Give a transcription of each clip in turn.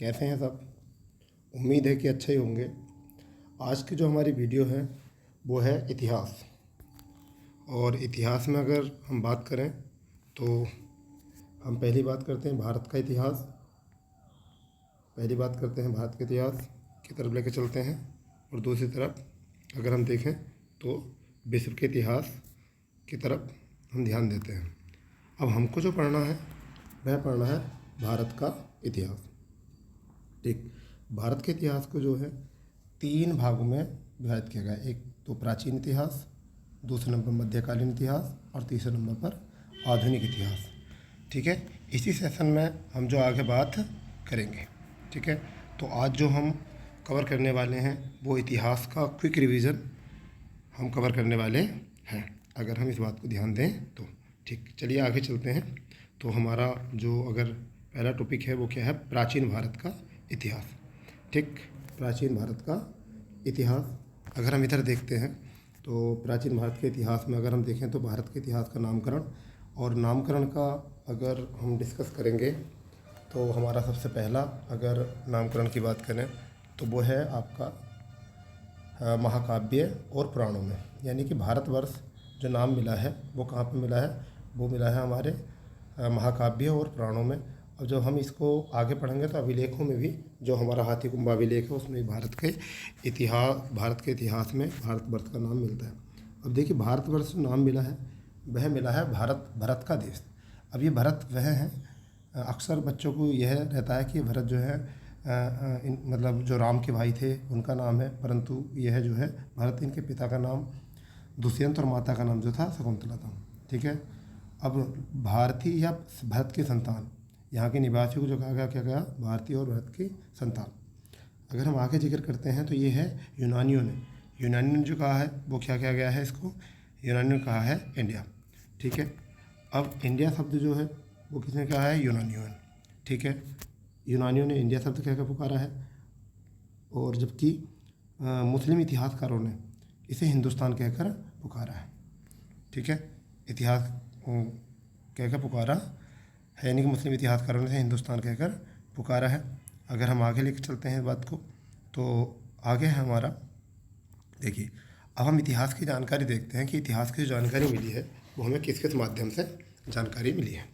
कैसे हैं सब। उम्मीद है कि अच्छे ही होंगे। आज की जो हमारी वीडियो है वो है इतिहास। और इतिहास में अगर हम बात करें तो हम पहली बात करते हैं भारत का इतिहास। पहली बात करते हैं भारत के इतिहास की तरफ लेकर चलते हैं। और दूसरी तरफ अगर हम देखें तो विश्व के इतिहास की तरफ हम ध्यान देते हैं। अब हमको जो पढ़ना है वह पढ़ना है भारत का इतिहास। ठीक, भारत के इतिहास को जो है 3 भागों में विभाजित किया गया है। एक तो प्राचीन इतिहास, दूसरे नंबर मध्यकालीन इतिहास और तीसरे नंबर पर आधुनिक इतिहास। ठीक है, इसी सेशन में हम जो आगे बात करेंगे। ठीक है, तो आज जो हम कवर करने वाले हैं वो इतिहास का क्विक रिवीजन हम कवर करने वाले हैं, अगर हम इस बात को ध्यान दें तो। ठीक, चलिए आगे चलते हैं। तो हमारा जो अगर पहला टॉपिक है वो क्या है, प्राचीन भारत का इतिहास। ठीक, प्राचीन भारत का इतिहास अगर हम इधर देखते हैं तो प्राचीन भारत के इतिहास में अगर हम देखें तो भारत के इतिहास का नामकरण और नामकरण का अगर हम डिस्कस करेंगे तो हमारा सबसे पहला अगर नामकरण की बात करें तो वो है आपका महाकाव्य और पुराणों में। यानी कि भारतवर्ष जो नाम मिला है वो कहाँ पर मिला है, वो मिला है हमारे महाकाव्य और पुराणों में। और जब हम इसको आगे पढ़ेंगे तो अभिलेखों में भी जो हमारा हाथीकुंभा अभिलेख है उसमें भारत के इतिहास में भारतवर्ष का नाम मिलता है। अब देखिए, भारतवर्ष जो नाम मिला है वह मिला है भरत का देश। अब ये भरत वह हैं, अक्सर बच्चों को यह रहता है कि भरत जो है मतलब जो राम के भाई थे उनका नाम है, परंतु यह जो है भरत इनके पिता का नाम दुष्यंत और माता का नाम जो था शकुंतला था। ठीक है, अब भारतीय या भरत की संतान, यहाँ के निवासियों को जो कहा गया, क्या कहा, भारतीय और भरत की संतान। अगर हम आगे जिक्र करते हैं तो ये है यूनानियों ने जो कहा है वो क्या किया गया है, इसको यूनानियों ने कहा है इंडिया। ठीक है, अब इंडिया शब्द जो है वो किसने कहा है, यूनानियों ने। ठीक है, यूनानियों ने इंडिया शब्द कहकर पुकारा है, और जबकि मुस्लिम इतिहासकारों ने इसे हिंदुस्तान कहकर पुकारा है। ठीक है, इतिहास कहकर पुकारा है, यानी कि मुस्लिम इतिहासकारों ने इसे हिंदुस्तान कहकर पुकारा है। अगर हम आगे लेकर चलते हैं बात को तो आगे है हमारा, देखिए अब हम इतिहास की जानकारी देखते हैं कि इतिहास की जो जानकारी मिली है वो हमें किस किस माध्यम से जानकारी मिली है।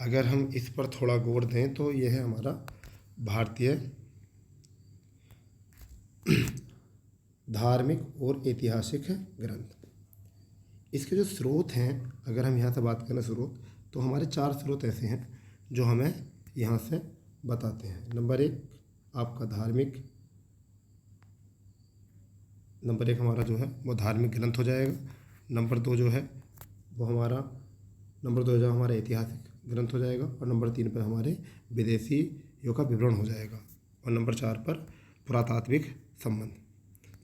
अगर हम इस पर थोड़ा गौर दें तो यह है हमारा भारतीय धार्मिक और ऐतिहासिक ग्रंथ। इसके जो स्रोत हैं, अगर हम यहाँ से बात करें स्रोत, तो हमारे 4 स्रोत ऐसे हैं जो हमें यहाँ से बताते हैं। नंबर 1 आपका धार्मिक, नंबर 1 हमारा जो है वो धार्मिक ग्रंथ हो जाएगा। नंबर 2 जो है वो हमारा ऐतिहासिक ग्रंथ हो जाएगा। और नंबर 3 पर हमारे विदेशियों का विवरण हो जाएगा। और नंबर 4 पर पुरातात्विक संबंध।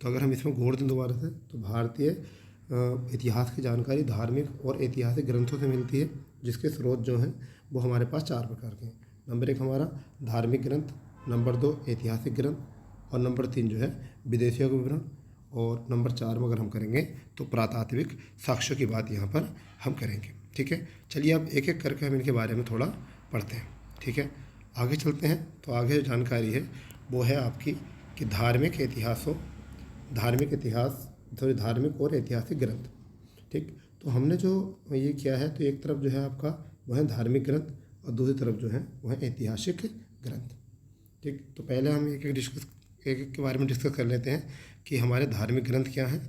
तो अगर हम इसमें गौर दें दोबारा से तो भारतीय इतिहास की जानकारी धार्मिक और ऐतिहासिक ग्रंथों से मिलती है, जिसके स्रोत जो हैं वो हमारे पास 4 प्रकार के हैं। नंबर 1 हमारा धार्मिक ग्रंथ, नंबर 2 ऐतिहासिक ग्रंथ, और नंबर 3 जो है विदेशियों का विवरण, और नंबर 4 में अगर हम करेंगे तो पुरातात्विक साक्ष्यों की बात यहाँ पर हम करेंगे। ठीक है, चलिए अब एक एक करके हम इनके बारे में थोड़ा पढ़ते हैं। ठीक है, आगे चलते हैं। तो आगे जो जानकारी है वो है आपकी कि धार्मिक और ऐतिहासिक ग्रंथ। ठीक, तो हमने जो ये किया है तो एक तरफ जो है आपका वह है धार्मिक ग्रंथ और दूसरी तरफ जो है वह है ऐतिहासिक ग्रंथ। ठीक, तो पहले हम एक एक के बारे में डिस्कस कर लेते हैं कि हमारे धार्मिक ग्रंथ क्या हैं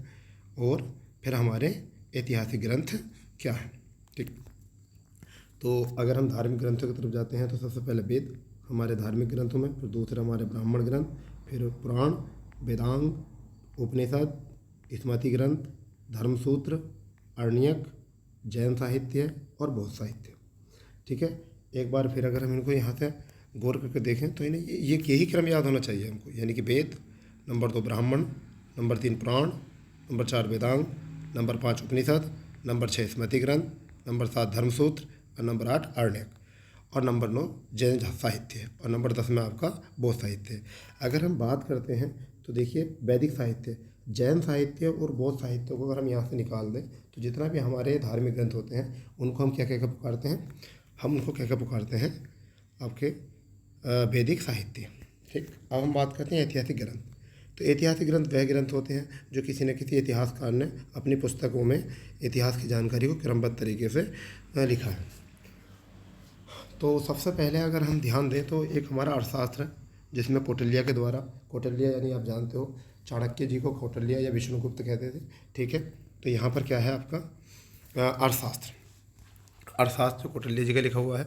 और फिर हमारे ऐतिहासिक ग्रंथ क्या हैं। ठीक, तो अगर हम धार्मिक ग्रंथों की तरफ जाते हैं तो सबसे पहले वेद हमारे धार्मिक ग्रंथों में, फिर दूसरे हमारे ब्राह्मण ग्रंथ, फिर पुराण, वेदांग, उपनिषद, स्मृति ग्रंथ, धर्मसूत्र, अरण्यक, जैन साहित्य और बौद्ध साहित्य। ठीक है, एक बार फिर अगर हम इनको यहाँ से गौर करके देखें तो इन्हें ये यही क्रम याद होना चाहिए हमको, यानी कि वेद, नंबर 2 ब्राह्मण, नंबर 3 पुराण, नंबर 4 वेदांग, नंबर 5 उपनिषद, नंबर 6 स्मृति ग्रंथ, नंबर 7 धर्मसूत्र, और नंबर 8 अरण्यक, और नंबर 9 जैन साहित्य, और नंबर 10 में आपका बौद्ध साहित्य। अगर हम बात करते हैं तो देखिए वैदिक साहित्य, जैन साहित्य और बौद्ध साहित्य को अगर हम यहाँ से निकाल दें तो जितना भी हमारे धार्मिक ग्रंथ होते हैं उनको हम क्या कहकर पुकारते हैं, हम उनको कहकर पुकारते हैं आपके वैदिक साहित्य। ठीक, अब हम बात करते हैं ऐतिहासिक ग्रंथ। तो ऐतिहासिक ग्रंथ वह ग्रंथ होते हैं जो किसी न किसी इतिहासकार ने अपनी पुस्तकों में इतिहास की जानकारी को क्रमबद्ध तरीके से लिखा है। तो सबसे पहले अगर हम ध्यान दें तो एक हमारा अर्थशास्त्र है, जिसमें कौटिल्य के द्वारा, कौटिल्य यानी आप जानते हो चाणक्य जी को कौटिल्य या विष्णुगुप्त कहते थे। ठीक है, तो यहाँ पर क्या है आपका अर्थशास्त्र। अर्थशास्त्र कौटिल्य जी का लिखा हुआ है,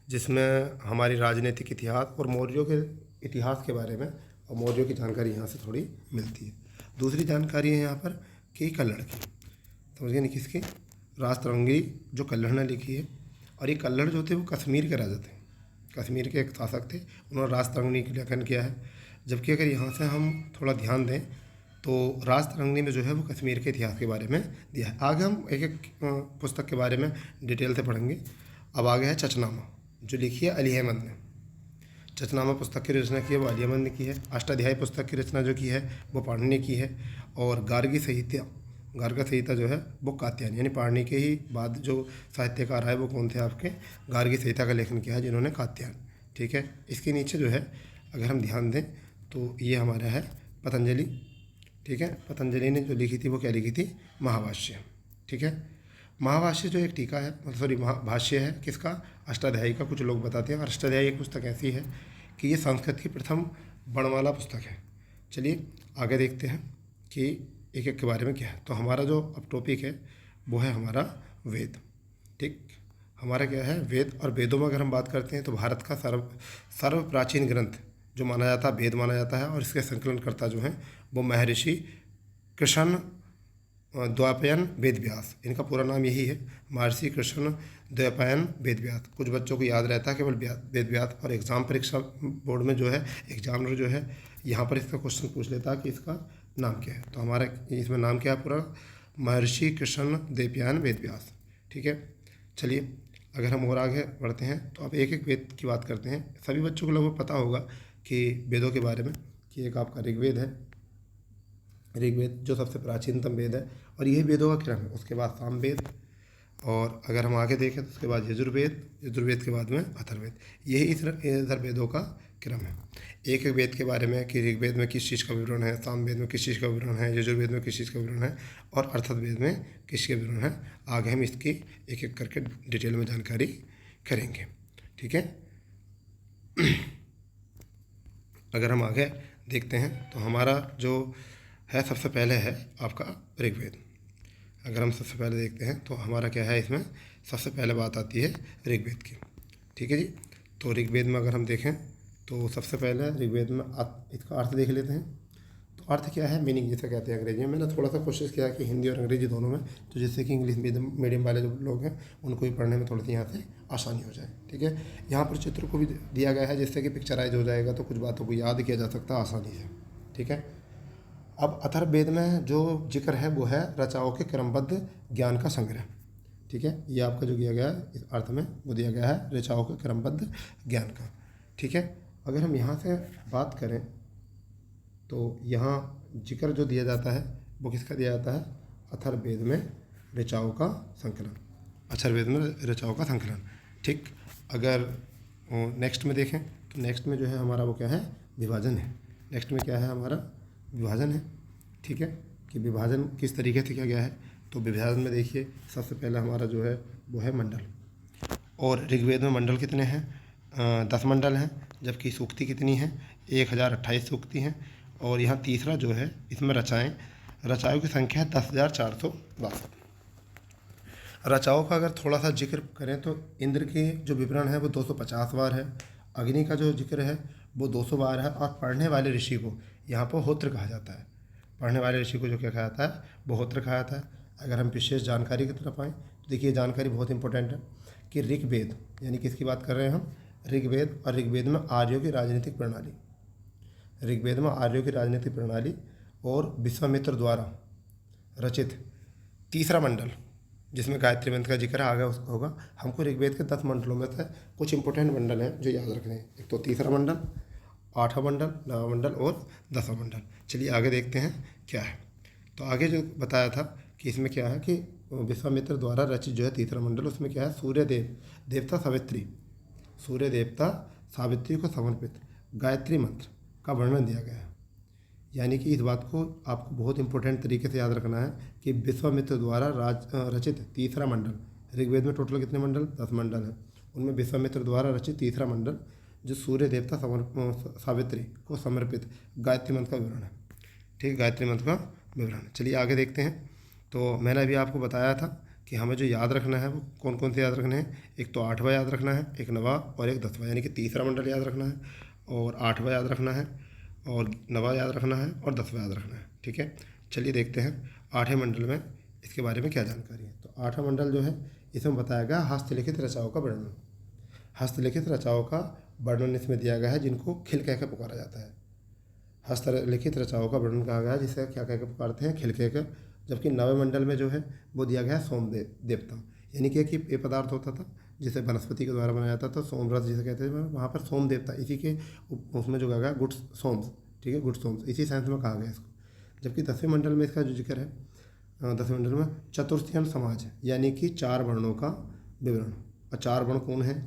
जिसमें हमारी राजनीतिक इतिहास और मौर्यों के इतिहास के बारे में और मौर्यों की जानकारी यहाँ से थोड़ी मिलती है। दूसरी जानकारी है यहाँ पर कि कल्हड़ की, समझिए नहीं किसकी, राजतरंगी जो कल्हड़ ने लिखी है। और ये कल्हड़ जो थे वो कश्मीर के राजा थे, कश्मीर के एक शासक थे, उन्होंने राजतरंगी का लेखन किया है। जबकि अगर यहाँ से हम थोड़ा ध्यान दें तो राजतरंगी में जो है वो कश्मीर के इतिहास के बारे में दिया है। आगे हम एक एक पुस्तक के बारे में डिटेल से पढ़ेंगे। अब आगे है चचनामा, जो लिखी है अली अहमद ने। चचनामा पुस्तक की रचना की है वो अली अहमद ने की है। अष्टाध्यायी पुस्तक की रचना जो की है वो पाणिनि ने की है। और गार्गी संहिता, गार्गा संहिता जो है वो कात्यायन, यानी पाणिनि के ही बाद जो साहित्यकार आए वो कौन थे आपके, गार्गी संहिता का लेखन किया है जिन्होंने कात्यायन। ठीक है, इसके नीचे जो है अगर हम ध्यान दें तो ये हमारा है पतंजलि। ठीक है, पतंजलि ने जो लिखी थी वो क्या लिखी थी, महाभाष्य। ठीक है, महाभाष्य जो एक टीका है, सॉरी भाष्य है किसका, अष्टाध्यायी का। कुछ लोग बताते हैं अष्टाध्यायी एक पुस्तक ऐसी है कि ये संस्कृत की प्रथम वर्णमाला पुस्तक है। चलिए आगे देखते हैं कि एक एक के बारे में क्या है। तो हमारा जो अब टॉपिक है वो है हमारा वेद। ठीक, हमारा क्या है वेद। और वेदों में अगर हम बात करते हैं तो भारत का सर्व प्राचीन ग्रंथ जो माना जाता है वेद माना जाता है। और इसके संकलनकर्ता जो हैं वो महर्षि कृष्ण द्वैपायन वेद व्यास, इनका पूरा नाम यही है, महर्षि कृष्ण द्वैपायन वेद व्यास। कुछ बच्चों को याद रहता है केवल वेद व्यास। और एग्ज़ाम परीक्षा बोर्ड में जो है एग्जामिनर जो है यहाँ पर इसका क्वेश्चन पूछ लेता है कि इसका नाम क्या है। तो हमारा इसमें नाम क्या है पूरा, महर्षि कृष्ण द्वैपायन वेद व्यास। ठीक है, चलिए अगर हम और आगे बढ़ते हैं तो अब एक एक वेद की बात करते हैं। सभी बच्चों को लगभग पता होगा कि वेदों के बारे में कि एक आपका ऋग्वेद है, ऋग्वेद जो सबसे प्राचीनतम वेद है और यही वेदों का क्रम है। उसके बाद सामवेद, और अगर हम आगे देखें तो उसके बाद यजुर्वेद, यजुर्वेद के बाद में अथर्ववेद। यही इधर वेदों का क्रम है। एक एक वेद के बारे में कि ऋग्वेद में किस चीज़ का विवरण है, सामवेद में किस चीज़ का विवरण है, यजुर्वेद में किस चीज़ का विवरण है और अथर्ववेद में किस का विवरण है। आगे हम इसकी एक एक करके डिटेल में जानकारी करेंगे। ठीक है, अगर हम आगे देखते हैं तो हमारा जो है सबसे पहले है आपका ऋग्वेद। अगर हम सबसे पहले देखते हैं तो हमारा क्या है, इसमें सबसे पहले बात आती है ऋग्वेद की। ठीक है जी, तो ऋग्वेद में अगर हम देखें तो सबसे पहले ऋग्वेद में इसका अर्थ देख लेते हैं। तो अर्थ क्या है, मीनिंग जिसे कहते हैं अंग्रेजी में। मैंने थोड़ा सा कोशिश किया कि हिंदी और अंग्रेजी दोनों में, तो जिससे कि इंग्लिश मीडियम वाले जो लोग हैं उनको भी पढ़ने में थोड़ी सी यहाँ से आसानी हो जाए। ठीक है, यहाँ पर चित्र को भी दिया गया है जिससे कि पिक्चराइज हो जाएगा, तो कुछ बातों को याद किया जा सकता है आसानी से। ठीक है, अब अथर्ववेद में जो जिक्र है वो है रचाओं के क्रमबद्ध ज्ञान का संग्रह। ठीक है, ये आपका जो दिया गया है इस अर्थ में वो दिया गया है रचाओं के क्रमबद्ध ज्ञान का। ठीक है, अगर हम यहाँ से बात करें तो यहाँ जिक्र जो दिया जाता है वो किसका दिया जाता है, अथर्ववेद में ऋचाओं का संकलन, अथर्ववेद में ऋचाओं का संकलन। ठीक, अगर नेक्स्ट में देखें तो नेक्स्ट में जो है हमारा वो क्या है, विभाजन है। नेक्स्ट में क्या है हमारा, विभाजन है। ठीक है, कि विभाजन किस तरीके से किया गया है। तो विभाजन में देखिए सबसे पहला हमारा जो है वो है मंडल। और ऋग्वेद में मंडल कितने हैं, 10 मंडल हैं। जबकि सूक्ति कितनी है, 1028 सूक्ति हैं। और यहाँ तीसरा जो है इसमें रचाओं की संख्या है 10,462। रचाओं का अगर थोड़ा सा जिक्र करें तो इंद्र के जो विवरण है वो 250 बार है, अग्नि का जो जिक्र है वो 200 बार है। और पढ़ने वाले ऋषि को यहाँ पर होत्र कहा जाता है। पढ़ने वाले ऋषि को जो क्या कहा जाता है, वो होत्र कहा जाता है। अगर हम विशेष जानकारी की तरफ आएँ तो देखिए जानकारी बहुत इंपॉर्टेंट है कि ऋग्वेद यानी किसकी बात कर रहे हैं हम, ऋग्वेद। और ऋग्वेद में आर्यों की राजनीतिक प्रणाली, ऋग्वेद में आर्यों की राजनीतिक प्रणाली और विश्वामित्र द्वारा रचित तीसरा मंडल जिसमें गायत्री मंत्र का जिक्र आगे होगा। हमको ऋग्वेद के 10 मंडलों में से कुछ इंपॉर्टेंट मंडल हैं जो याद रखने हैं। एक तो तीसरा मंडल, 8वां मंडल, 9वां मंडल और 10वां मंडल। चलिए आगे देखते हैं क्या है। तो आगे जो बताया था कि इसमें क्या है कि विश्वामित्र द्वारा रचित जो है तीसरा मंडल, उसमें क्या है, सूर्य देवता सावित्री, सूर्य देवता सावित्री को समर्पित गायत्री मंत्र का वर्णन दिया गया है। यानी कि इस बात को आपको बहुत इंपॉर्टेंट तरीके से याद रखना है कि विश्वामित्र द्वारा रचित तीसरा मंडल, ऋग्वेद में टोटल कितने मंडल? 10 मंडल है। उनमें विश्वामित्र द्वारा रचित तीसरा मंडल जो सूर्य देवता सावित्री को समर्पित गायत्री मंत्र का विवरण है। ठीक, गायत्री मंत्र का विवरण। चलिए आगे देखते हैं। तो मैंने अभी आपको बताया था कि हमें जो याद रखना है वो कौन कौन से याद रखने हैं। एक तो 8वां याद रखना है, एक 9वां और एक 10वां, यानी कि तीसरा मंडल याद रखना है और 8वां याद रखना है और 9वां याद रखना है और 10वां याद रखना है। ठीक है, चलिए देखते हैं 8वें मंडल में इसके बारे में क्या जानकारी है। तो 8वां मंडल जो है इसमें बताया गया हस्तलिखित रचनाओं का वर्णन। हस्तलिखित रचनाओं का वर्णन इसमें दिया गया है जिनको खिल कह के पुकारा जाता है। हस्तलिखित रचनाओं का वर्णन कहा गया है जिसे क्या कह के पुकारते हैं? खिल कह के। जबकि 9वें मंडल में जो है वो दिया गया है सोमदेव देवता, यानी कि ये पदार्थ होता था जिसे वनस्पति के द्वारा बनाया जाता था, सोमरस जिसे कहते हैं, वहाँ पर सोम देवता, इसी के उसमें जो कहा गया गुड सोम्स। ठीक है, गुड सोम्स, इसी सेंस में कहा गया इसको। जबकि 10वें मंडल में इसका जो जिक्र है, 10वें मंडल में चतुर्थीयन समाज है, यानी कि 4 वर्णों का विवरण। और 4 वर्ण कौन है?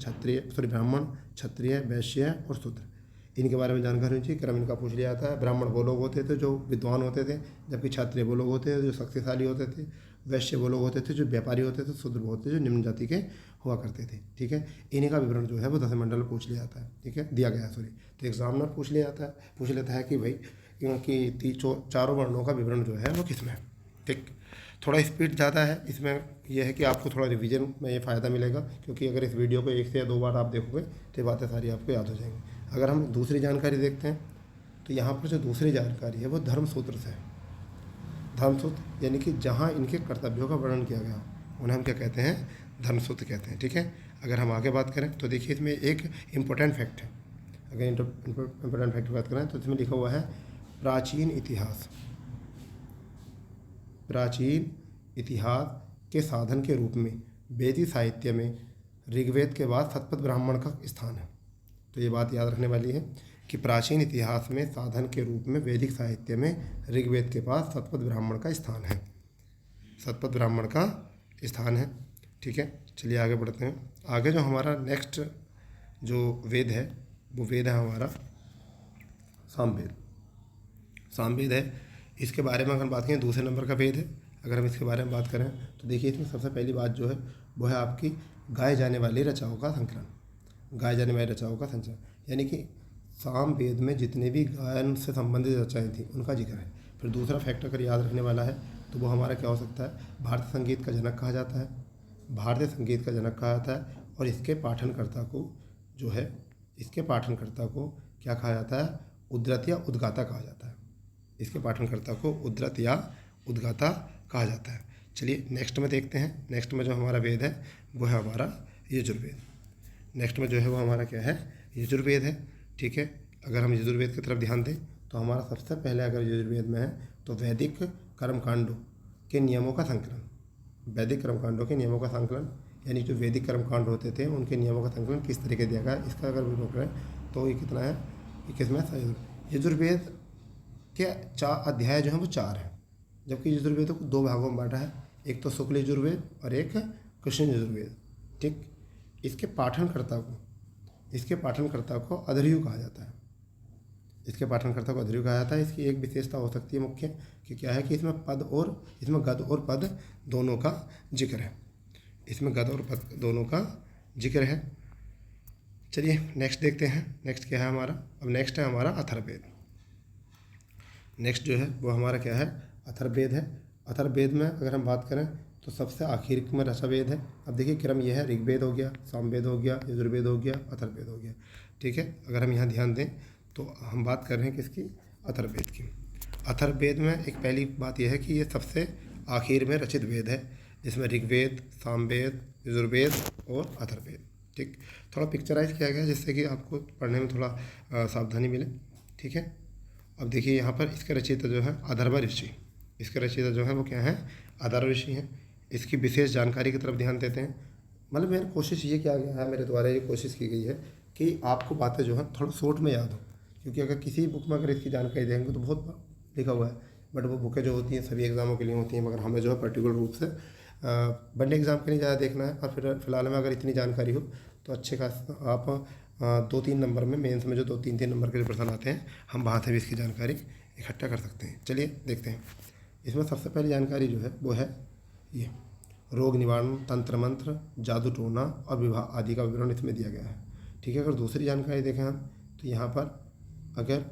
ब्राह्मण, क्षत्रिय, वैश्य और शूद्र। इनके बारे में जानकारी होनी चाहिए। क्रम इनका पूछ लिया जाता है। ब्राह्मण वो लोग होते थे जो विद्वान होते थे, जबकि क्षत्रिय वो लोग होते थे जो शक्तिशाली होते थे, वैश्य वो लोग होते थे जो व्यापारी होते थे, शूद्र वो होते थे जो निम्न जाति के हुआ करते थे। ठीक है, इन्हीं का विवरण जो है वो 10वें मंडल में पूछ लिया जाता है। ठीक है, दिया गया है, तो एग्जामिनर पूछ लेता है कि भाई क्योंकि 4 वर्णों का विवरण जो है वो किसमें है। ठीक, थोड़ा स्पीड ज़्यादा है इसमें, यह है कि आपको थोड़ा रिवीजन में ये फ़ायदा मिलेगा, क्योंकि अगर इस वीडियो को 1 से या 2 बार आप देखोगे तो ये बातें सारी आपको याद हो जाएंगी। अगर हम दूसरी जानकारी देखते हैं तो यहाँ पर जो दूसरी जानकारी है वो धर्मसूत्र से है। धर्मसूत्र यानी कि जहाँ इनके कर्तव्यों का वर्णन किया गया उन्हें हम क्या कहते हैं? धर्मसूत्र कहते हैं। ठीक है, अगर हम आगे बात करें तो देखिए इसमें एक इम्पोर्टेंट फैक्ट है। अगर इम्पोर्टेंट फैक्ट की बात करें तो इसमें लिखा हुआ है प्राचीन इतिहास के साधन के रूप में वैदिक साहित्य में ऋग्वेद के बाद शतपथ ब्राह्मण का स्थान है। तो ये बात याद रखने वाली है कि प्राचीन इतिहास में साधन के रूप में वैदिक साहित्य में ऋग्वेद के पास शतपथ ब्राह्मण का स्थान है। शतपथ ब्राह्मण का स्थान है। ठीक है, चलिए आगे बढ़ते हैं। आगे जो हमारा नेक्स्ट जो वेद है वो वेद है हमारा सामवेद है। इसके बारे में अगर बात करें, दूसरे नंबर का वेद है। अगर हम इसके बारे में बात करें तो देखिए इसमें सबसे पहली बात जो है वो है आपकी गाए जाने वाली रचनाओं का संकलन। यानी कि सामवेद में जितने भी गायन से संबंधित रचनाएँ थी उनका जिक्र है। फिर दूसरा फैक्ट अगर याद रखने वाला है तो वो हमारा क्या हो सकता है? भारतीय संगीत का जनक कहा जाता है। और इसके पाठनकर्ता को क्या कहा जाता है? उद्धृत या उद्गाता कहा जाता है। चलिए नेक्स्ट में देखते हैं। नेक्स्ट में जो हमारा वेद है वो है हमारा यजुर्वेद। नेक्स्ट में जो है वो हमारा क्या है? यजुर्वेद है। ठीक है, अगर हम यजुर्वेद की तरफ ध्यान दें तो हमारा सबसे पहले अगर यजुर्वेद में है तो वैदिक कर्मकांडों के नियमों का संकलन, यानी जो वैदिक कर्मकांड होते थे उनके नियमों का संकलन किस तरीके दिया गया, इसका अगर विवरण करें तो ये कितना है? 21वें। यजुर्वेद के 4 अध्याय जो हैं वो 4 हैं, जबकि यजुर्वेद को 2 भागों में बांटा है। एक तो शुक्ल यजुर्वेद और एक कृष्ण यजुर्वेद। ठीक, इसके पाठनकर्ता को अधर्यु कहा जाता है। इसकी एक विशेषता हो सकती है मुख्य कि क्या है कि इसमें गद और पद दोनों का जिक्र है। चलिए नेक्स्ट देखते हैं। नेक्स्ट क्या है हमारा? अब नेक्स्ट है हमारा अथर्ववेद। नेक्स्ट जो है वो हमारा क्या है? अथर्ववेद है। अथर्ववेद में अगर हम बात करें तो सबसे आखिर में रसावेद है। अब देखिए क्रम यह है, ऋग्वेद हो गया, सामवेद हो गया, यजुर्वेद हो गया, अथर्ववेद हो गया। ठीक है, अगर हम यहाँ ध्यान दें तो हम बात कर रहे हैं किसकी? अथर्ववेद की। अथर्ववेद में एक पहली बात यह है कि ये सबसे आखिर में रचित वेद है, जिसमें ऋग्वेद, सामवेद, यजुर्वेद और अथर्ववेद। ठीक, थोड़ा पिक्चराइज किया गया जिससे कि आपको पढ़ने में थोड़ा सावधानी मिले। ठीक है, अब देखिए यहाँ पर इसके रचयिता जो है अथर्व ऋषि। वो क्या है? अथर्व ऋषि हैं। इसकी विशेष जानकारी की तरफ ध्यान देते हैं। मतलब मेरी कोशिश ये किया गया है, मेरे द्वारा ये कोशिश की गई है कि आपको बातें जो है थोड़ा शॉर्ट में याद हो, क्योंकि अगर किसी बुक में अगर इसकी जानकारी देंगे तो बहुत लिखा हुआ है, बट वो बुकें जो होती हैं सभी एग्ज़ामों के लिए होती हैं, मगर हमें जो है पर्टिकुलर रूप से बनने एग्ज़ाम के लिए ज़्यादा देखना है। और फिर फिलहाल में अगर इतनी जानकारी हो तो अच्छे खास आप 2-3 नंबर में, मेंस में जो 2-3 नंबर के जो प्रश्न आते हैं, हम वहाँ से भी इसकी जानकारी इकट्ठा कर सकते हैं। चलिए देखते हैं। इसमें सबसे पहली जानकारी जो है वो है ये रोग निवारण, तंत्र मंत्र, जादू टोना और विवाह आदि का विवरण इसमें दिया गया है। ठीक है। अगर दूसरी जानकारी देखें हम, तो यहाँ पर अगर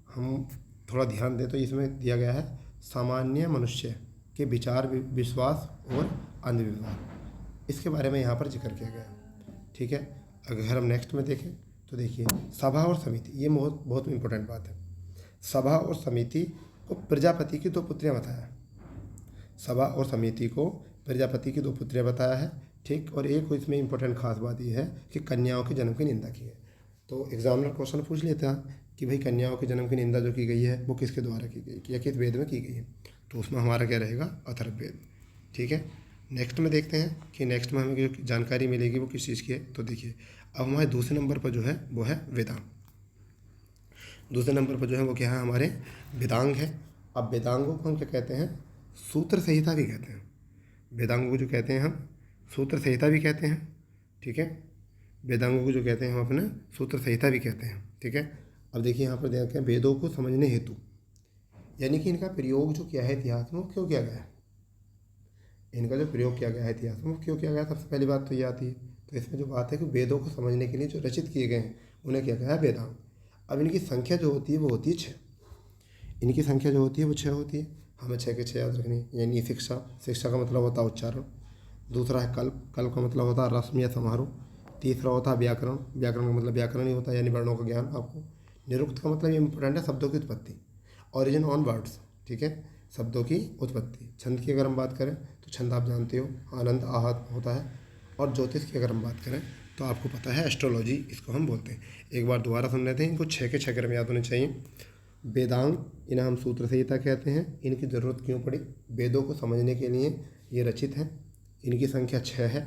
हम थोड़ा ध्यान दें तो इसमें दिया गया है सामान्य मनुष्य के विचार, विश्वास और अंधविश्वास, इसके बारे में यहाँ पर जिक्र किया गया है। ठीक है। अगर हम नेक्स्ट में देखें तो देखिए सभा और समिति, ये बहुत बहुत इंपॉर्टेंट बात है। सभा और समिति को प्रजापति की 2 पुत्रियाँ बताया है। सभा और समिति को प्रजापति की 2 पुत्रियाँ बताया है। ठीक। और एक इसमें इंपॉर्टेंट खास बात यह है कि कन्याओं के जन्म की निंदा की है। तो एग्जामिनर क्वेश्चन पूछ लेता है कि भाई कन्याओं के जन्म की निंदा जो की गई है वो किसके द्वारा की गई या किस वेद में की गई है, तो उसमें हमारा क्या रहेगा, अथर्ववेद। ठीक है। नेक्स्ट में देखते हैं कि नेक्स्ट में हमें जो जानकारी मिलेगी वो किस चीज़ की है। तो देखिए अब हमारे दूसरे नंबर पर जो है वो है वेदांग। दूसरे नंबर पर जो है वो क्या है, हमारे वेदांग है। अब वेदांगों को हम क्या कहते हैं, सूत्र संहिता भी कहते हैं। वेदांगों को जो कहते हैं हम सूत्र संहिता भी कहते हैं। ठीक है। वेदांगों को जो कहते हैं हम अपने सूत्र संहिता भी कहते हैं। ठीक है। अब देखिए यहाँ पर देखते हैं वेदों को समझने हेतु, यानी कि इनका प्रयोग जो किया है इतिहास में वो क्यों किया गया है, इनका जो प्रयोग किया गया है इतिहास में वो क्यों किया गया। सबसे पहली बात तो ये आती है, तो इसमें जो बात है कि वेदों को समझने के लिए जो रचित किए गए हैं उन्हें किया गया है वेदांग। अब इनकी संख्या जो होती है वो होती है 6। इनकी संख्या जो होती है वो 6 होती है। हमें 6 के 6 याद रखनी। यानी शिक्षा, शिक्षा का मतलब होता है उच्चारण। दूसरा है कल्प, कल्प का मतलब होता है रस्म या समारोह। तीसरा होता है व्याकरण, व्याकरण का मतलब व्याकरण ही होता है, यानी वर्णों का ज्ञान आपको। निरुक्त का मतलब ये इंपॉर्टेंट है, शब्दों की उत्पत्ति, ओरिजिन ऑन वर्ड्स। ठीक है। शब्दों की उत्पत्ति। छंद की अगर हम बात करें तो छंद आप जानते हो, आनंद, आहत होता है। और ज्योतिष की अगर हम बात करें तो आपको पता है एस्ट्रोलॉजी इसको हम बोलते हैं। एक बार दोबारा सुन लेते हैं, इनको 6 के 6 क्रम याद होने चाहिए। वेदांग, इन्हें हम सूत्र संहिता कहते हैं। इनकी ज़रूरत क्यों पड़ी, वेदों को समझने के लिए ये रचित हैं। इनकी संख्या 6 है।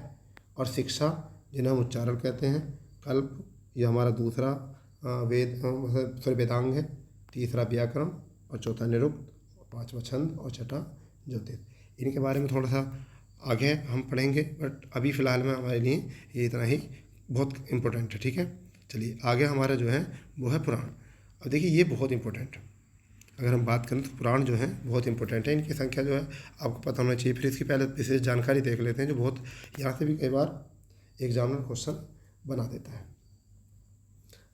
और शिक्षा, जिन्हें हम उच्चारण कहते हैं। कल्प, ये हमारा दूसरा वेदांग है। तीसरा व्याकरण और चौथा निरुक्त, पांचवा छंद और छठा ज्योतिष। इनके बारे में थोड़ा सा आगे हम पढ़ेंगे, बट अभी फ़िलहाल में हमारे लिए ये इतना ही बहुत इम्पोर्टेंट है। ठीक है। चलिए आगे हमारा जो है वो है पुराण। अब देखिए ये बहुत इंपॉर्टेंट है। अगर हम बात करें तो पुराण जो है बहुत इंपॉर्टेंट है। इनकी संख्या जो है आपको पता होना चाहिए। फिर इसकी पहले विशेष जानकारी देख लेते हैं जो बहुत यहाँ से भी कई बार एग्जामिनर क्वेश्चन बना देता है।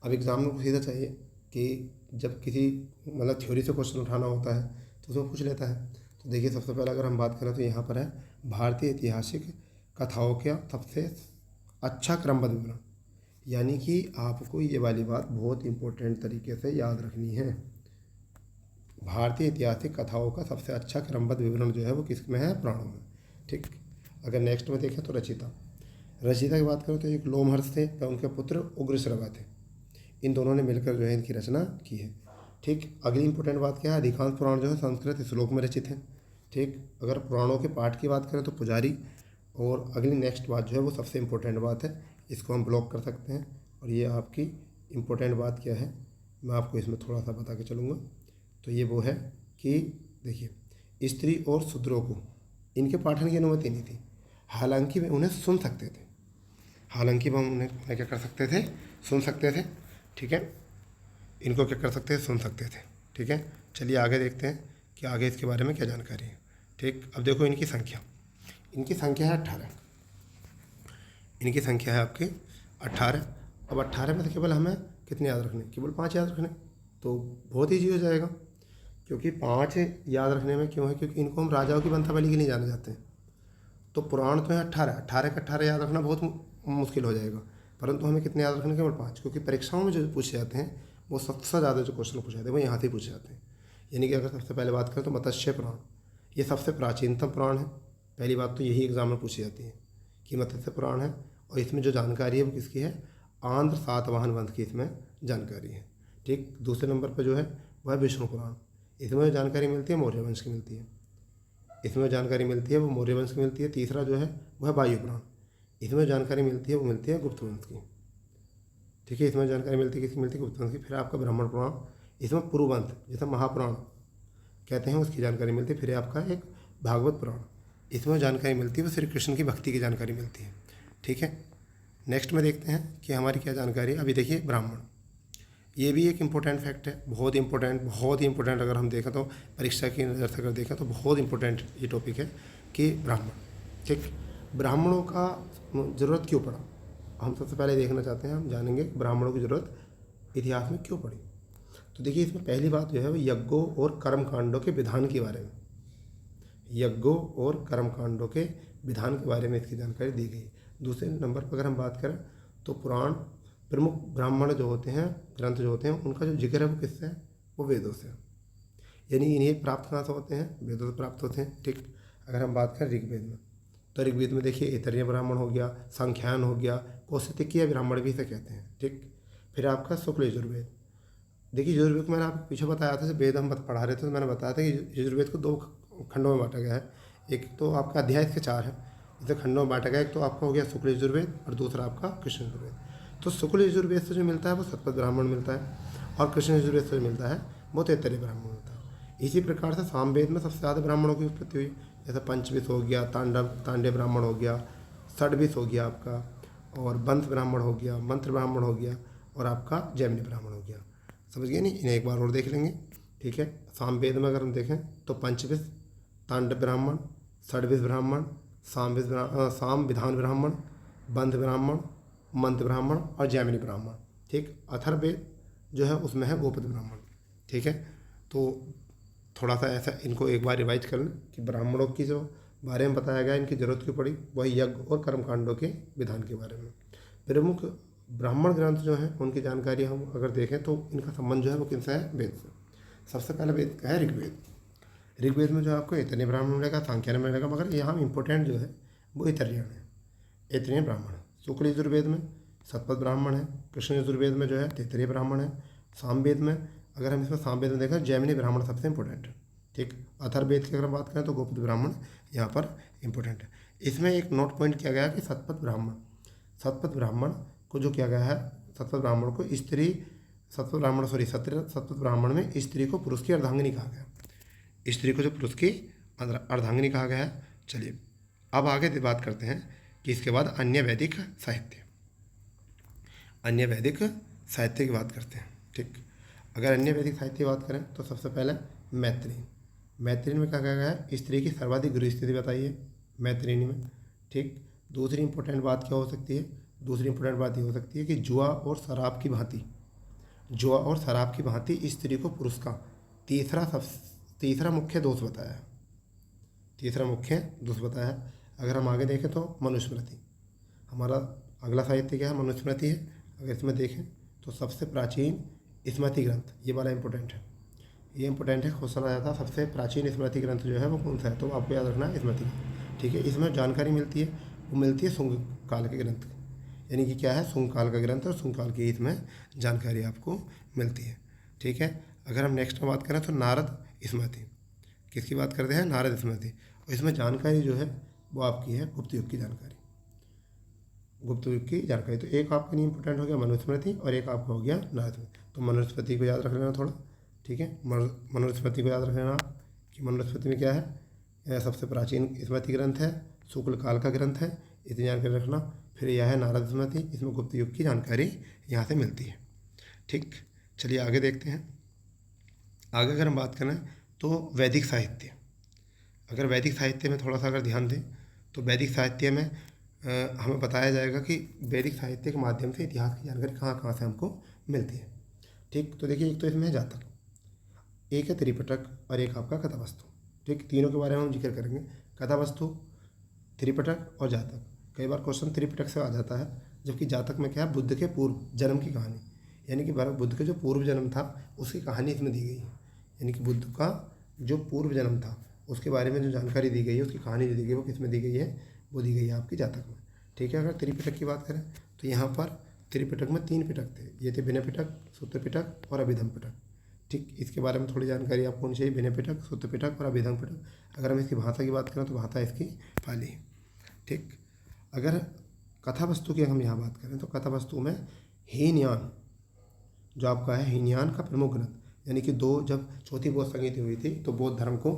अब एग्जामिनर को सीधा चाहिए कि जब किसी मतलब थ्योरी से क्वेश्चन उठाना होता है तो उसमें पूछ लेता है। तो देखिए सबसे पहले अगर हम बात करें तो यहाँ पर है भारतीय ऐतिहासिक कथाओं का सबसे अच्छा क्रमबद्ध विवरण, यानी कि आपको ये वाली बात बहुत इंपॉर्टेंट तरीके से याद रखनी है। भारतीय ऐतिहासिक कथाओं का सबसे अच्छा क्रमबद्ध विवरण जो है वो किस में है, पुराणों में। ठीक। अगर नेक्स्ट में देखें तो रचिता, रचिता की बात करें तो एक लोमहर्ष थे व उनके पुत्र उग्रश्रवा थे। इन दोनों ने मिलकर जो है इनकी रचना की है। ठीक। अगली इंपॉर्टेंट बात क्या है, अधिकांश पुराण जो है संस्कृत श्लोक में रचित हैं। ठीक। अगर पुराणों के पाठ की बात करें तो पुजारी। और अगली नेक्स्ट बात जो है वो सबसे इम्पोर्टेंट बात है, इसको हम ब्लॉक कर सकते हैं। और ये आपकी इम्पोर्टेंट बात क्या है, मैं आपको इसमें थोड़ा सा बता के चलूँगा। तो ये वो है कि देखिए स्त्री और शूद्रों को इनके पाठन की अनुमति नहीं थी, हालांकि वे उन्हें सुन सकते थे। हालांकि वह उन्हें क्या कर सकते थे, सुन सकते थे। ठीक है। इनको क्या कर सकते थे, सुन सकते थे। ठीक है। चलिए आगे देखते हैं कि आगे इसके बारे में क्या जानकारी है। ठीक। अब देखो इनकी संख्या, इनकी संख्या है 18। इनकी संख्या है आपकी 18। अब 18 में से केवल हमें कितने याद रखने, केवल 5 याद रखने, तो बहुत ईजी हो जाएगा। क्योंकि 5 याद रखने में क्यों है, क्योंकि इनको हम राजाओं की वंशावली के लिए जाने जाते हैं। तो पुराण तो है 18, 18 का 18 याद रखना बहुत मुश्किल हो जाएगा, परंतु हमें कितने याद रखने, केवल 5। क्योंकि परीक्षाओं में जो पूछे जाते हैं वो सबसे ज़्यादा जो क्वेश्चन पूछे जाते हैं वो यहाँ से ही पूछे जाते हैं। यानी कि अगर सबसे पहले बात करें तो मत्स्य पुराण, ये सबसे प्राचीनतम पुराण है। पहली बात तो यही एग्जाम में पूछी जाती है कि मत्स्य पुराण है। और इसमें जो जानकारी है वो किसकी है, आंध्र सातवाहन वंश की इसमें जानकारी है। ठीक। दूसरे नंबर पर जो है वह विष्णु पुराण, इसमें जो जानकारी मिलती है मौर्य वंश की मिलती है। इसमें जानकारी मिलती है वो मौर्य वंश की मिलती है। तीसरा जो है वह वायु पुराण, इसमें जानकारी मिलती है वो मिलती है गुप्त वंश की। ठीक है। इसमें जानकारी मिलती है किसकी, मिलती है गुप्त वंश की। फिर आपका ब्राह्मण पुराण, इसमें पुरुवंश जैसे महापुराण कहते हैं उसकी जानकारी मिलती है। फिर आपका एक भागवत पुराण, इसमें जानकारी मिलती है वो श्री कृष्ण की भक्ति की जानकारी मिलती है। ठीक है। नेक्स्ट में देखते हैं कि हमारी क्या जानकारी है। अभी देखिए ब्राह्मण, ये भी एक इम्पोर्टेंट फैक्ट है, बहुत ही इम्पोर्टेंट। अगर हम देखें तो परीक्षा की नज़र से अगर देखें तो बहुत इम्पोर्टेंट ये टॉपिक है कि ब्राह्मण, ठीक, ब्राह्मणों का ज़रूरत क्यों पड़ा। हम सबसे पहले देखना चाहते हैं, हम जानेंगे ब्राह्मणों की ज़रूरत इतिहास में क्यों पड़ी। तो देखिए इसमें पहली बात जो है वो यज्ञों और कर्म कांडों के विधान के बारे में, यज्ञों और कर्म कांडों के विधान के बारे में इसकी जानकारी दी गई। दूसरे नंबर पर अगर हम बात करें तो पुराण, प्रमुख ब्राह्मण जो होते हैं, ग्रंथ जो होते हैं, उनका जो जिक्र है वो किससे है, वो वेदों से, यानी इन्हें प्राप्त कहाँ से होते हैं, वेदों से प्राप्त होते हैं। ठीक, अगर हम बात करें ऋग्वेद में, तो ऋग्वेद में देखिए ऐतरेय ब्राह्मण हो गया, सांख्यान हो गया, कौशिकीय ब्राह्मण भी इसे कहते हैं। ठीक, फिर आपका शुक्ल यजुर्वेद। देखिए यजुर्वेद को मैंने आपको पीछे बताया था, जब वेद हम पढ़ा रहे थे तो मैंने बताया था कि यजुर्वेद को 2 खंडों में बांटा गया है। एक तो आपका अध्याय इसके 4 है, इसे खंडों में बांटा गया। एक तो आपका हो गया शुक्ल यजुर्वेद और दूसरा आपका कृष्ण यजुर्वेद। तो शुक्ल यजुर्वेद से जो मिलता है वो शतपथ ब्राह्मण मिलता है, और कृष्ण यजुर्वेद से जो मिलता है वो ऐतरेय ब्राह्मण मिलता है। इसी प्रकार से सामवेद में सबसे ज़्यादा ब्राह्मणों की उत्पत्ति हुई, जैसे पंचविश हो गया, तांडव ब्राह्मण हो गया, षड्विश हो गया आपका, और वंश ब्राह्मण हो गया, मंत्र ब्राह्मण हो गया, और आपका जैमिनी ब्राह्मण हो गया। समझ गए नहीं, इन्हें एक बार और देख लेंगे। ठीक है, सामवेद में अगर हम देखें तो पंचविश, तांडव ब्राह्मण, षड्विश ब्राह्मण, साम विधान ब्राह्मण, बंध ब्राह्मण, मंत्र ब्राह्मण और जैमिनी ब्राह्मण। ठीक, अथर्ववेद जो है उसमें है गोपद ब्राह्मण। ठीक है, तो थोड़ा सा ऐसा इनको एक बार रिवाइज कर लें कि ब्राह्मणों की जो बारे में बताया गया, इनकी जरूरत क्यों पड़ी, वही यज्ञ और कर्मकांडों के विधान के बारे में। प्रमुख ब्राह्मण ग्रंथ जो हैं उनकी जानकारी हम अगर देखें तो इनका संबंध जो है वो किनसे है, वेद से। सबसे पहला वेद का है ऋग्वेद। ऋग्वेद में जो आपको ऐतरेय ब्राह्मण मिलेगा, सांख्यान मिलेगा, मगर यहाँ इंपॉर्टेंट जो है वो ऐतरेयण है, ऐतरेय ब्राह्मण। शुक्ल यजुर्वेद में शतपथ ब्राह्मण है, कृष्ण यजुर्वेद में जो है ऐतरेय ब्राह्मण है, सामवेद में अगर हम इसमें सामवेद में देखें जैमिनी ब्राह्मण सबसे इंपॉर्टेंट है। ठीक, अथर्ववेद की अगर हम बात करें तो गोपद ब्राह्मण यहाँ पर इंपॉर्टेंट है। इसमें एक नोट पॉइंट किया गया कि शतपथ ब्राह्मण को जो किया गया है, शतपथ ब्राह्मण को स्त्री, शतपथ ब्राह्मण में स्त्री को पुरुष की अर्धांगिनी कहा गया, स्त्री को जो पुरुष की अर्धांगिनी कहा गया है। चलिए अब आगे बात करते हैं कि इसके बाद अन्य वैदिक साहित्य की बात करते हैं। ठीक, अगर अन्य वैदिक साहित्य की बात करें तो सबसे पहले मैत्रीन में क्या कहा गया है, स्त्री की सर्वाधिक गृह स्थिति बताइए मैत्रीनी में। ठीक, दूसरी इंपॉर्टेंट बात क्या हो सकती है, दूसरी इंपॉर्टेंट बात ये हो सकती है कि जुआ और शराब की भांति स्त्री को पुरुष का तीसरा मुख्य दोष बताया है। अगर हम आगे देखें तो मनुस्मृति, हमारा अगला साहित्य क्या है, मनुस्मृति है। अगर इसमें देखें तो सबसे प्राचीन स्मृति ग्रंथ, ये वाला इंपॉर्टेंट है, क्वेश्चन आया था सबसे प्राचीन स्मृति ग्रंथ जो है वो कौन सा है, तो आपको याद रखना है स्मृति। ठीक है, इसमें जानकारी मिलती है, वो मिलती है शुंग काल के ग्रंथ, यानी कि क्या है, शुंग काल का ग्रंथ, और शुंग काल की इसमें जानकारी आपको मिलती है। ठीक है, अगर हम नेक्स्ट में बात करें तो नारद स्मृति, किसकी बात करते हैं, नारद स्मृति, और इसमें जानकारी जो है वो आपकी है गुप्त युग की जानकारी। तो एक आपके लिए इंपॉर्टेंट हो गया मनुस्मृति और एक आपका हो गया नारद स्मृति। तो मनुस्मृति को याद रख लेना थोड़ा। ठीक है, मनुस्मृति को याद रख लेना कि मनुस्मृति में क्या है, यह सबसे प्राचीन स्मृति ग्रंथ है, शुक्ल काल का ग्रंथ है, इतनी जानकारी रखना। फिर यह है नारद स्मृति, इसमें गुप्त युग की जानकारी यहाँ से मिलती है। ठीक, चलिए आगे देखते हैं। आगे अगर हम बात करें तो वैदिक साहित्य, अगर वैदिक साहित्य में थोड़ा सा अगर ध्यान दें तो वैदिक साहित्य में हमें बताया जाएगा कि वैदिक साहित्य के माध्यम से इतिहास की जानकारी कहाँ कहाँ से हमको मिलती है। ठीक, तो देखिए एक तो इसमें है जातक, एक है त्रिपिटक और एक आपका कथावस्तु। ठीक, तीनों के बारे में हम जिक्र करेंगे, कथावस्तु, त्रिपिटक और जातक। कई बार क्वेश्चन त्रिपिटक से आ जाता है, जबकि जातक में क्या है, बुद्ध के पूर्व जन्म की कहानी, यानी कि बुद्ध का जो पूर्व जन्म था उसकी कहानी इसमें दी गई है, यानी कि बुद्ध का जो पूर्व जन्म था उसके बारे में जो जानकारी दी गई है, उसकी कहानी जो दी गई है वो किस में दी गई है, वो दी गई है आपकी जातक में। ठीक है, अगर त्रिपिटक की बात करें तो यहाँ पर त्रिपिटक में 3 पिटक थे, ये थे विनय पिटक, सूत्र पिटक और अभिधम पिटक। ठीक, इसके बारे में थोड़ी जानकारी आपको होनी चाहिए, विनय पिटक, सूत्र पिटक और अभिधम पिटक। अगर हम इसकी भाषा की बात करें तो भाषा इसकी पाली है। ठीक, अगर कथावस्तु की हम यहाँ बात करें तो कथावस्तु में हीनयान जो आपका है, हीनयान का प्रमुख ग्रंथ, यानी कि जब चौथी बौद्ध संहिता हुई थी तो बौद्ध धर्म को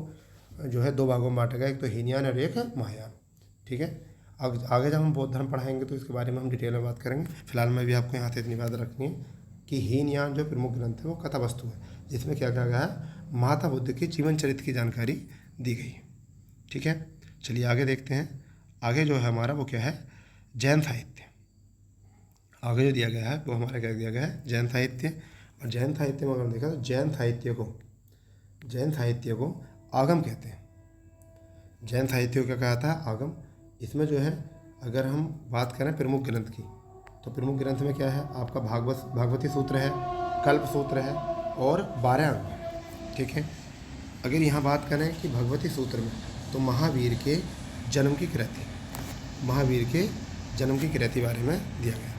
जो है 2 भागों में बांटा गया, एक तो हीनयान और एक महायान। ठीक है, आगे जब हम बौद्ध धर्म पढ़ाएंगे तो इसके बारे में हम डिटेल में बात करेंगे। फिलहाल मैं भी आपको यहाँ से इतनी बात रखनी है कि हीनयान जो प्रमुख ग्रंथ है वो कथा वस्तु है, जिसमें क्या कहा गया है, महात्मा बुद्ध के जीवन चरित्र की जानकारी दी गई है। ठीक है, चलिए आगे देखते हैं। आगे जो है हमारा वो क्या है, जैन साहित्य। आगे जो दिया गया है वो हमारा क्या दिया गया है, जैन साहित्य। और जैन साहित्य में अगर देखा तो जैन साहित्य को आगम कहते हैं। जैन साहित्य को क्या कहता है, आगम। इसमें जो है अगर हम बात करें प्रमुख ग्रंथ की, तो प्रमुख ग्रंथ में क्या है आपका भागवती सूत्र है, कल्प सूत्र है और 12 अंग है। ठीक है, अगर यहाँ बात करें कि भगवती सूत्र में, तो महावीर के जन्म की कृति बारे में दिया गया,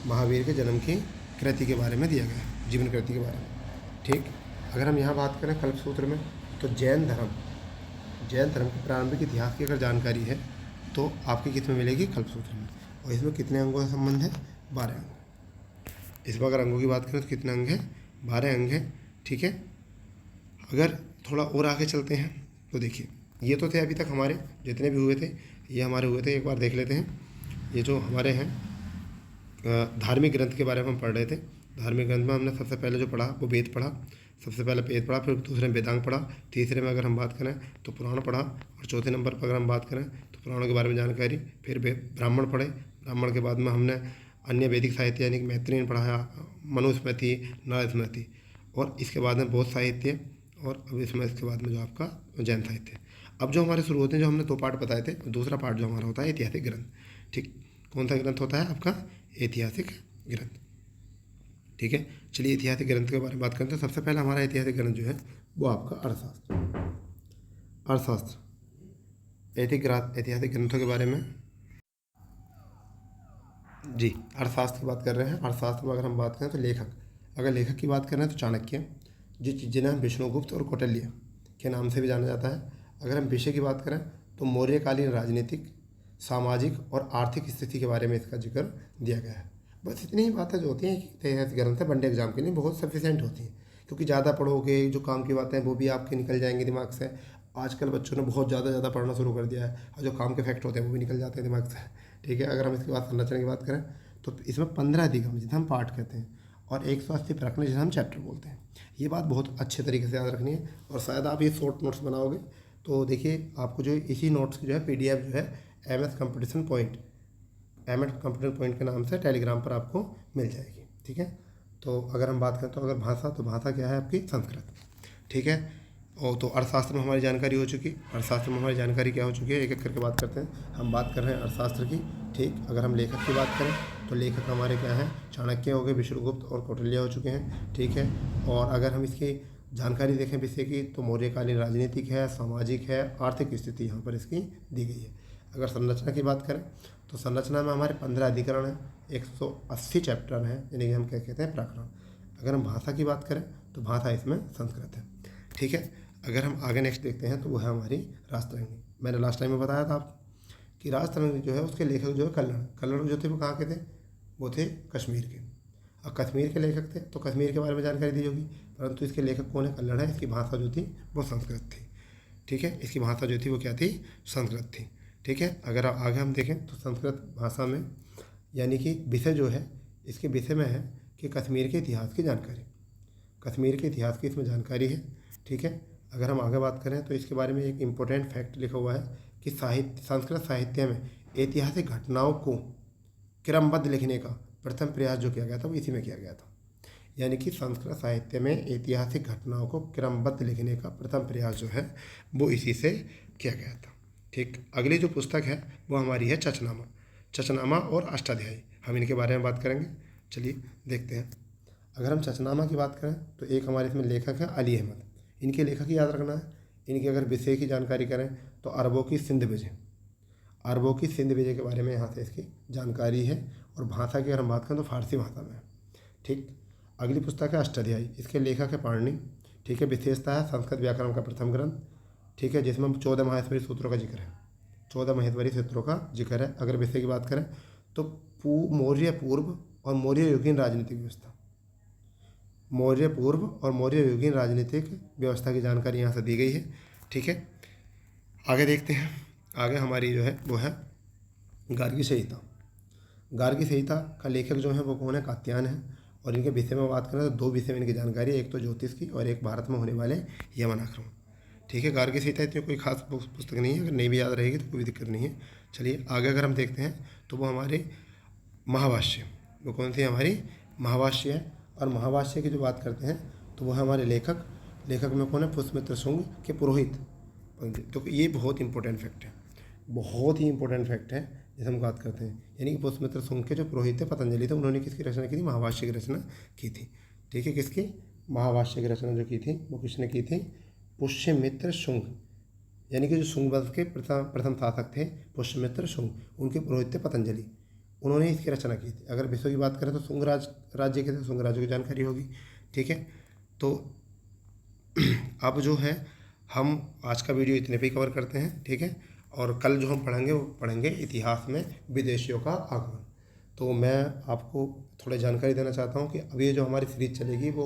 महावीर के जन्म की कृति के बारे में दिया गया, जीवन कृति के बारे में। ठीक, अगर हम यहाँ बात करें कल्प सूत्र में, तो जैन धर्म के प्रारंभिक इतिहास की अगर जानकारी है तो आपकी किस में मिलेगी, कल्प सूत्र में। और इसमें कितने अंगों का संबंध है, 12 अंग। इसमें अगर अंगों की बात करें तो कितने अंग हैं, 12 अंग हैं। ठीक है, अगर थोड़ा और आगे चलते हैं तो देखिए, ये तो थे अभी तक हमारे जितने भी हुए थे, ये हमारे हुए थे। एक बार देख लेते हैं, ये जो हमारे हैं धार्मिक ग्रंथ के बारे में हम पढ़ रहे थे। धार्मिक ग्रंथ में हमने सबसे पहले जो पढ़ा वो वेद पढ़ा, सबसे पहले वेद पढ़ा, फिर दूसरे में वेदांग पढ़ा, तीसरे में अगर हम बात करें तो पुराण पढ़ा, और चौथे नंबर पर अगर हम बात करें तो पुराणों के बारे में जानकारी। फिर ब्राह्मण पढ़े, ब्राह्मण के बाद में हमने अन्य वैदिक साहित्य यानी कि मैत्रेयन पढ़ाया, मनुस्मृति, नरस्मृति, और इसके बाद में बौद्ध साहित्य, और अब इसमें इसके बाद में जो आपका जैन साहित्य। अब जो हमारे शुरू होते हैं, जो हमने 2 पार्ट बताए थे, दूसरा पार्ट जो हमारा होता है ऐतिहासिक ग्रंथ। ठीक, कौन सा ग्रंथ होता है आपका, ऐतिहासिक ग्रंथ। ठीक है, चलिए ऐतिहासिक ग्रंथ के बारे में बात करते हैं। सबसे पहले हमारा ऐतिहासिक ग्रंथ जो है वो आपका अर्थशास्त्र। ऐतिहासिक ग्रंथों के बारे में जी, अर्थशास्त्र की बात कर रहे हैं। अर्थशास्त्र में अगर हम बात करें तो लेखक की बात करें तो चाणक्य, जिन्हें हम विष्णुगुप्त और कौटिल्य के नाम से भी जाना जाता है। अगर हम विषय की बात करें तो मौर्यकालीन राजनीतिक, सामाजिक और आर्थिक स्थिति के बारे में इसका जिक्र दिया गया है। बस इतनी ही बातें जो होती हैं कि ऐतिहासिक ग्रंथ है वनडे एग्जाम के लिए बहुत सफिशिएंट होती हैं, क्योंकि ज़्यादा पढ़ोगे जो काम की बातें हैं वो भी आपके निकल जाएंगे दिमाग से। आजकल बच्चों ने बहुत ज़्यादा पढ़ना शुरू कर दिया है, और जो काम के फैक्ट होते हैं वो भी निकल जाते हैं दिमाग से। ठीक है, अगर हम इसके बाद संरचना की बात करें तो इसमें 15 अधिगम जिसे हम पाठ कहते हैं, और 180 प्रकरण जिसे हम चैप्टर बोलते हैं। ये बात बहुत अच्छे तरीके से याद रखनी है, और शायद आप ये शॉर्ट नोट्स बनाओगे तो देखिए आपको जो इसी नोट्स की जो है PDF जो है MS कंपटीशन पॉइंट के नाम से टेलीग्राम पर आपको मिल जाएगी। ठीक है, तो अगर हम बात करें तो अगर भाषा, तो भाषा क्या है आपकी, संस्कृत। ठीक है, और तो अर्थशास्त्र में हमारी जानकारी हो चुकी, अर्थशास्त्र में हमारी जानकारी क्या हो चुकी है, एक एक करके बात करते हैं। हम बात कर रहे हैं अर्थशास्त्र की। ठीक, अगर हम लेखक की बात करें तो लेखक हमारे क्या हैं, चाणक्य हो गए, विष्णुगुप्त और कौटिल्य हो चुके हैं। ठीक है, और अगर हम इसकी जानकारी देखें विषय की तो मौर्यकालीन राजनीतिक है, सामाजिक है, आर्थिक स्थिति यहाँ पर इसकी दी गई है। अगर संरचना की बात करें तो संरचना में हमारे 15 अधिकरण हैं, 180 चैप्टर हैं, यानी कि हम क्या कहते हैं, प्रकरण। अगर हम भाषा की बात करें तो भाषा इसमें संस्कृत है। ठीक है, अगर हम आगे नेक्स्ट देखते हैं तो वो है हमारी राजतरंगिणी। मैंने लास्ट टाइम में बताया था आप कि राजतरंगिणी जो है उसके लेखक जो है कल्हड़ जो थे वो कहाँ के थे, वो थे कश्मीर के। अब कश्मीर के लेखक थे तो कश्मीर के बारे में जानकारी दी होगी, परंतु इसके लेखक कौन है, कल्हड़ है। इसकी भाषा जो थी वो संस्कृत थी। ठीक है, इसकी भाषा जो थी वो क्या थी, संस्कृत थी। ठीक है, अगर आगे हम देखें तो संस्कृत भाषा में यानी कि विषय जो है, इसके विषय में है कि कश्मीर के इतिहास की जानकारी, कश्मीर के इतिहास की इसमें जानकारी है। ठीक है, अगर हम आगे बात करें तो इसके बारे में एक इम्पोर्टेंट फैक्ट लिखा हुआ है कि संस्कृत साहित्य में ऐतिहासिक घटनाओं को क्रमबद्ध लिखने का प्रथम प्रयास जो किया गया था वो इसी में किया गया था। यानी कि संस्कृत साहित्य में ऐतिहासिक घटनाओं को क्रमबद्ध लिखने का प्रथम प्रयास जो है वो इसी से किया गया था। ठीक, अगली जो पुस्तक है वो हमारी है चचनामा और अष्टाध्यायी। हम इनके बारे में बात करेंगे, चलिए देखते हैं। अगर हम चचनामा की बात करें तो एक हमारे इसमें लेखक है अली अहमद, इनके लेखक ही याद रखना है। इनकी अगर विषय की जानकारी करें तो अरबों की सिंध विजय के बारे में यहाँ से इसकी जानकारी है। और भाषा की अगर हम बात करें तो फारसी भाषा में। ठीक, अगली पुस्तक है अष्टाध्यायी, इसके लेखक है पाणिनि। ठीक है, विशेषता है संस्कृत व्याकरण का प्रथम ग्रंथ। ठीक है, जिसमें 14 माहेश्वरी सूत्रों का जिक्र है, 14 माहेश्वरी सूत्रों का जिक्र है। अगर विषय की बात करें तो मौर्य पूर्व और मौर्य युगीन राजनीतिक व्यवस्था की जानकारी यहाँ से दी गई है। ठीक है, आगे देखते हैं। आगे हमारी जो है वो है गार्गी संहिता। गार्गी संहिता का लेखक जो है वो कौन है? कात्यायन है। और इनके विषय में बात करें तो दो विषय में इनकी जानकारी है, एक तो ज्योतिष की और एक भारत में होने वाले यमन आक्रमण। ठीक है, गार्गी संहिता इतनी कोई खास पुस्तक नहीं है, अगर नहीं भी याद रहेगी तो कोई दिक्कत नहीं है। चलिए आगे अगर हम देखते हैं तो वो हमारे महाभाष्य, वो कौन सी हमारी महाभाष्य है। और महाभाष्य की जो बात करते हैं तो वो है हमारे लेखक में कौन है? पुष्यमित्र शुंग के पुरोहित। तो ये बहुत इंपॉर्टेंट फैक्ट है, बहुत ही इंपॉर्टेंट फैक्ट है जैसे हम बात करते हैं। यानी कि पुष्यमित्र शुंग के जो पुरोहित थे पतंजलि थे, उन्होंने किसकी रचना की थी? महाभाष्य की रचना की थी। ठीक है, किसकी? महाभाष्य की रचना जो की थी वो किसने की थी? पुष्यमित्र शुंग, यानी कि जो शुंग वंश के प्रथम शासक थे पुष्यमित्र शुंग, उनके पुरोहित थे पतंजलि, उन्होंने इसकी रचना की थी। अगर विश्व की बात करें तो शुंग राज्य के थे, शुंग राज्य की जानकारी होगी। ठीक है, तो अब जो है हम आज का वीडियो इतने पे ही कवर करते हैं। ठीक है, और कल जो हम पढ़ेंगे वो पढ़ेंगे इतिहास में विदेशियों का आगमन। तो मैं आपको थोड़ा जानकारी देना चाहता हूँ कि अब ये जो हमारी सीरीज चलेगी वो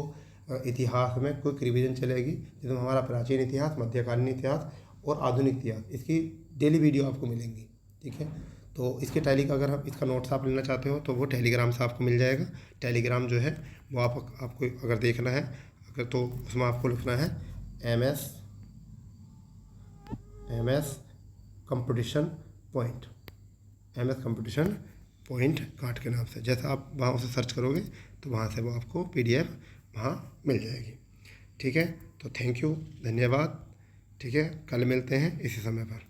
इतिहास में क्विक रिवीजन चलेगी, जिसमें हमारा प्राचीन इतिहास, मध्यकालीन इतिहास और आधुनिक इतिहास, इसकी डेली वीडियो आपको मिलेंगी। ठीक है, तो इसके टैली का अगर आप इसका नोट्स आप लेना चाहते हो तो वो टेलीग्राम से आपको मिल जाएगा। टेलीग्राम जो है वो आपको अगर देखना है अगर तो उसमें आपको लिखना है MS competition point, MS competition point काट के नाम से। जैसे आप वहाँ उसे सर्च करोगे तो वहाँ से वो आपको PDF वहाँ मिल जाएगी। ठीक है, तो थैंक यू, धन्यवाद। ठीक है, कल मिलते हैं इसी समय पर।